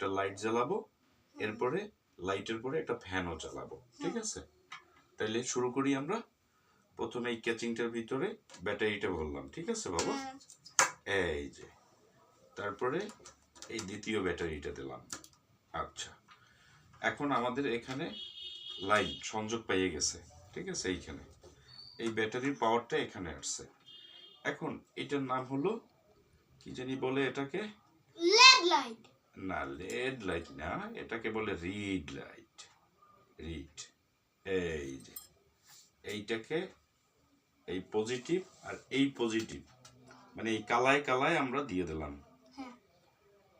একটা লাইট জ্বালাবো, এরপরে লাইটের পরে একটা ফ্যানও চালাবো, ঠিক আছে? তাইলে শুরু করি আমরা। প্রথমে এই ক্যাচিংটার ভিতরে ব্যাটারিটা ভরলাম, ঠিক আছে বাবা? এই যে, তারপরে এই দ্বিতীয় ব্যাটারিটা দিলাম। আচ্ছা, এখন আমাদের এখানে লাইন সংযোগ পেয়ে গেছে, ঠিক আছে? এইখানে এই ব্যাটারির পাওয়ারটা এখানে আসছে। এখন এটার নাম হলো কি জানি বলে এটাকে, লেড লাইট। না, লেড লাইট না, এটাকে বলে রিড লাইট। রিড। এই যে এইটাকে, এই পজিটিভ আর এই পজিটিভ মানে এই কালায় কালায় আমরা দিয়ে দিলাম,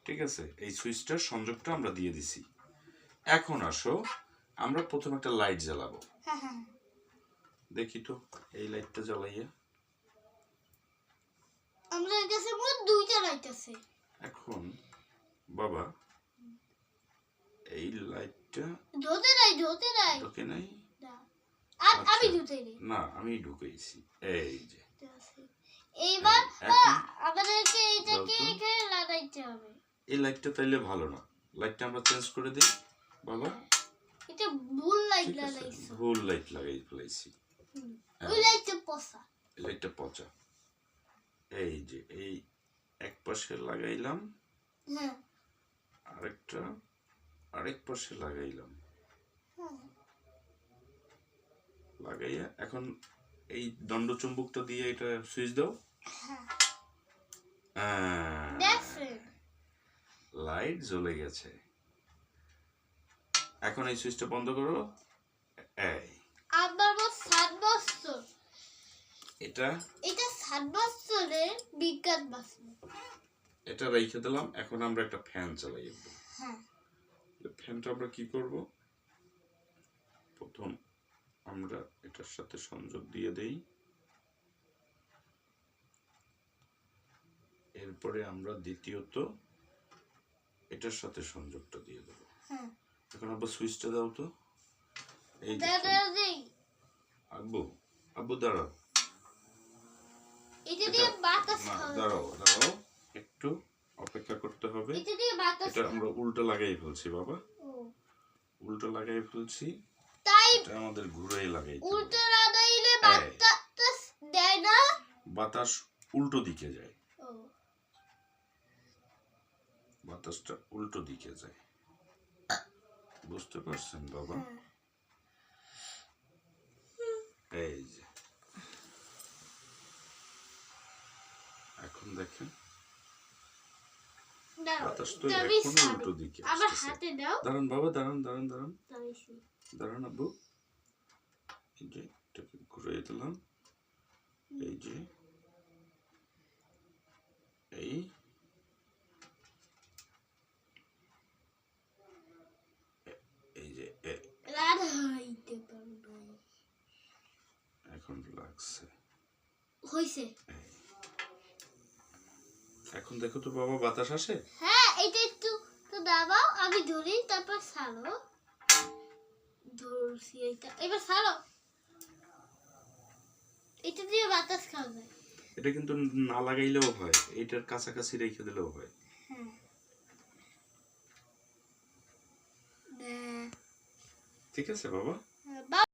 ঠিক আছে? এই সুইচটার সংযোগটা আমরা দিয়ে দিছি। এখন আসো আমরা প্রথম একটা লাইট জ্বালাবো। দেখি তো এই লাইটটা জ্বালাইয়া। আমরা কাছে মোট দুইটা লাইট আছে। এখন বাবা এই লাইটটা ঢোকে নাই ঢোকে নাই। আমি ঢুকাই না, আমি ঢুকাইছি। এই যে এইবার আমাদেরকে এটাকে এখানে লাগাইতে হবে। এই লাইটটা তাইলে ভালো না, লাইটটা আমরা চেঞ্জ করে দিই বাবা। এটা ভুল লাইট লাগাইছি, ভুল লাইট লাগাই ফেলাইছি। ওই লাইটটা পচা, এই লাইটটা পচা। এই যে এই এক পাশে লাগাইলাম, আরেকটা আরেক পাশে লাগাইলাম, লাগাইয়া এখন এই দণ্ড চুম্বকটা দিয়ে এটা সুইচ দাও। লাইট জ্বলে গেছে। এখন এই সুইচটা বন্ধ করো। এই আমার 7 বছর, এটা 7 বছরের বিজ্ঞান বাসন। এটা রেখে দিলাম। এখন আমরা একটা ফ্যান চালাই। ফ্যানটা আমরা কি করব, প্রথম আমরা এটার সাথে সংযোগ দিয়ে দেই, এরপরে আমরা দ্বিতীয়ত এটার সাথে সংযোগটা দিয়ে দেব। এখন আবার সুইচটা দাও তো। এই আব্বু আব্বু দাঁড়াও, এটা দিয়ে বাতাস খাওয়া। দাঁড়াও একটু অপেক্ষা করতে হবে। এটা আমরা উল্টো লাগাই ফেলছি বাবা, উল্টো লাগাই ফেলছি। তাই এটা আমাদের ঘুরেই লাগাইতে হবে। উল্টো লাগাইলে বাতাস দেয় না, বাতাস উল্টো দিকে যায়। বাতাসটা উল্টো দিকে যায়, বুঝতে পারছেন বাবা? এই যে এখন দেখেন বাতাস তো এখন উল্টো দিকে আমার হাতে দাও। দাঁড়ান বাবা, দাঁড়ান দাঁড়ান আব্বু। এই যে এটাকে ঘুরিয়ে দিলাম। এই যে এই যে এখন লাগছে, হইছে। এখন দেখো তো বাবা বাতাস আসে। হ্যাঁ, এটা একটু তো দাবাও, আমি ধরি, তারপর ছাড়ো। ধরছি এটা, এবার ছাড়ো। এটা দিয়ে বাতাস খাওয়া যায়। এটা কিন্তু না লাগাইলেও হয়, এটার কাছাকাছি রেখে দিলেও হয়। ঠিক আছে বাবা।